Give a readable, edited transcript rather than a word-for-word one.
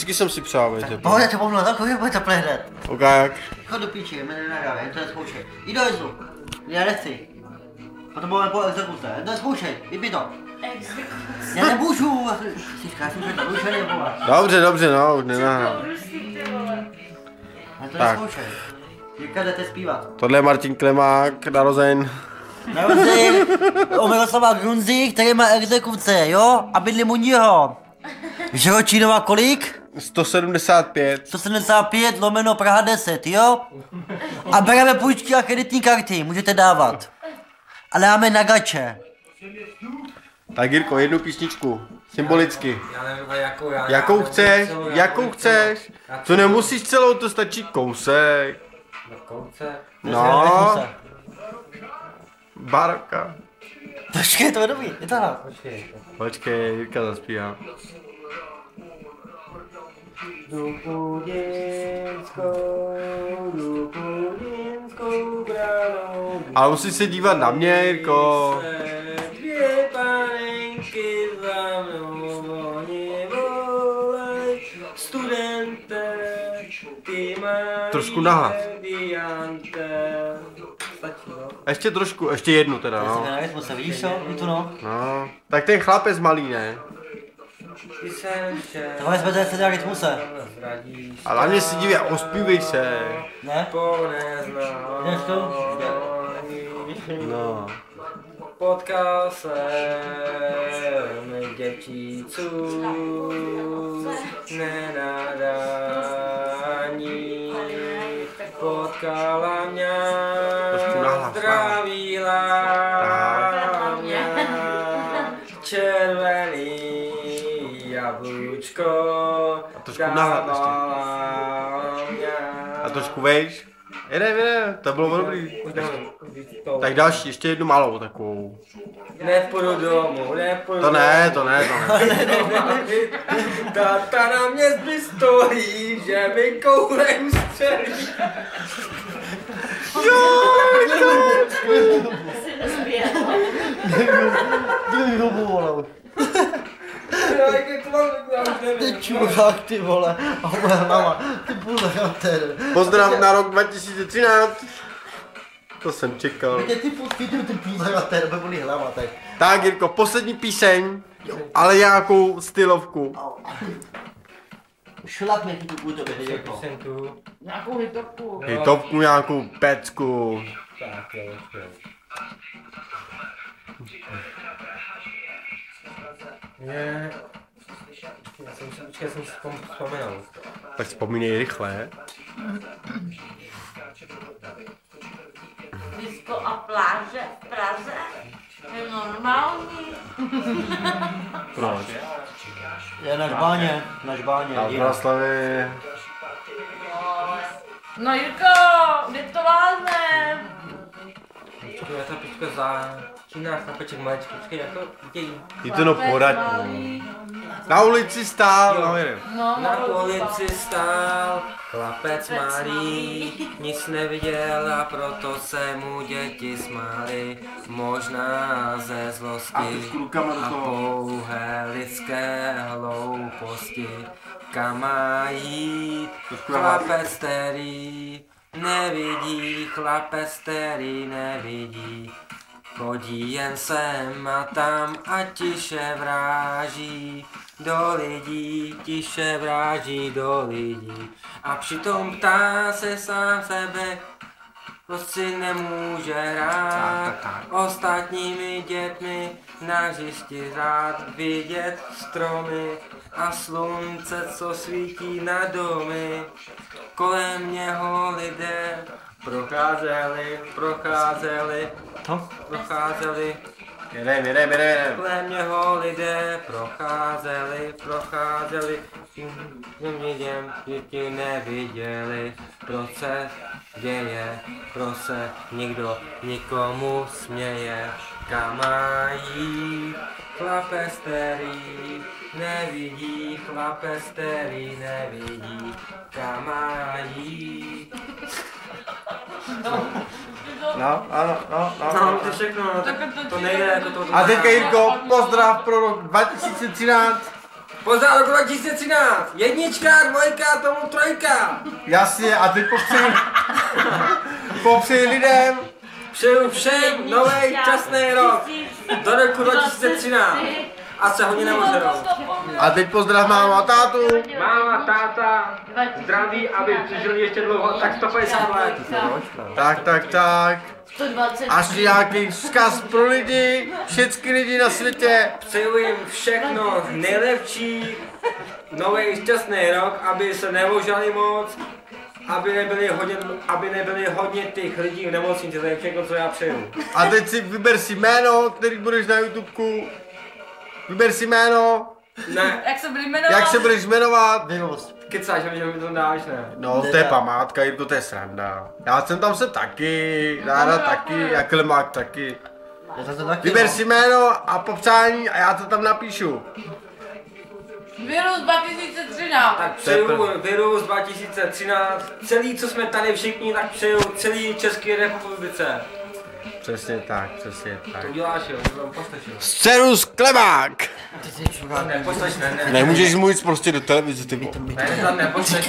písničky jsem si přál, víte. Pohodě, to pomůžu, takový bude to hned. Ok, jak? Chod do píči, mě nenadávej, jen to neskoušej. Jdi do jezu. Já nechci. Potom budeme po exekuce, jen to neskoušej, vypij to. Já nemůžu, si zkráším, že to už nebo. Dobře, no, už nenahrám. Já to neskoušej. Jirka, jdete zpívat. Tohle je Martin Klemák, narozen. Narozen u Miroslava Grunzy, který má exekuce, jo? A bydlí u něho. Žeročíno má kolik? 175. 175 lomeno Praha 10, jo? A bereme půjčky a kreditní karty, můžete dávat. Ale máme na gače. Tak Jirko, jednu písničku. Symbolicky. Já nevím, jakou já. Jakou chceš? Jakou chceš? To nemusíš celou, to stačí kousek. Kouce. No. Barka. Počkej, to je dobrý, je to hrát. Počkej, Jirka zaspívá. Ale musíš se dívat na mě, Jirko. Dvě panenky za mnou volně volej, studente, ty máš Trošku nahlas. diante. Stačí, no? Ještě trošku, ještě jednu teda, no. Se vidíš to? Víš to no? No, tak ten chlapec malý, ne? Ty jsem vše. Tohle jsme se dá rytmuse. Zradíš. Ale na mě si dívej, ospívej se. Ne? Po neznání. Jdeš to? No. Potkal jsem děticů, nenadání. Potkala mě, zdravila mě, červený jablůčko, dávala mě. A trošku vejš. Jede, to bylo dobrý. Tak další, ještě jednu malou takovou. Nepůjdu domů, nepůjdu To ne. Táta na mě z pistolí, že mi koulem střelí. Ty ho volal. Ty čurák, ty vole. A moje mama, ty půlzachatér. Pozdrav na rok 2013. To jsem čekal. Víte, ty půlzachatér, by byly hlava, tak. Tak Jirko, poslední píseň, ale nějakou stylovku. Šlap mě tu půl tobě, teď jako. Nějakou hitovku. Hitovku, nějakou pecku. Tak jo, je... Já jsem si vzpomínal. Tak vzpomínej rychle. Disko a pláže v Praze? Je normální. Proč? Je na žbáně, na žbáně. Na Vraslavě. No Jirko, kdy to vážne? Počkej, já ta pička začíná chlapeček maličký, počkej, jako dějí. Ty to no poradí. Na ulici stál, no jedem. Na ulici stál chlapec malý, nic neviděl a proto se mu děti smály. Možná ze zlosti a pouhé lidské hlouposti. Kam má jít chlapec, který nevidí, chlapec, který nevidí. Chodí jen sem a tam a tiše vráží do lidí, tiše vráží do lidí. A přitom ptá se sám sebe, proč si nemůže hrát ostatními dětmi na hřišti rád vidět stromy a slunce, co svítí na domy. Kolem něho lidé procházeli. Jedem. Kolem něho lidé procházeli. Děti neviděli, proč se děje, proč se nikdo nikomu směje. Kam má jít chlapec, který nevidí, chlapec, který nevidí. Kam má jít. No, ano. No, to všechno, no, to nejde jako to. A teďka Jirko, pozdrav pro rok 2013. Pozdar roku 2013. Jednička, dvojka, tomu trojka. Jasně, a teď popřeji lidem. Přeju všem nový časný rok. Do roku 2013. A se hodně nemožerou. A teď pozdrav mámu a tátu. Máma, táta, zdraví, aby přežili ještě dlouho, tak 150 let. Tak. 120. Až nějaký vzkaz pro lidi, všechny lidi na světě. Přeju jim všechno nejlepší, nový šťastný rok, aby se nemožali moc, aby nebyli hodně těch lidí v nemocnici, to je všechno, co já přeju. A teď si vyber si jméno, který budeš na YouTubeku. Vyber si jméno. Ne, Jak se byli jmenovat? Jak se budeš jmenovat? kecáš, že mi to dáš, ne? No, to je památka, Jirko, to je sranda. Já jsem tam taky, Dára taky, a Klemák taky. Vyber si jméno a popřání a já to tam napíšu. Virus 2013. Tak přeju Virus 2013, celý, co jsme tady všichni, tak přeju celý České republice. Přesně tak, přesně tak. To uděláš, jo, to tam postačil. Cerus Klemák! Ne, postač, ne. Nemůžeš mluvit prostě do televize, ty. Ne, tam nepostač.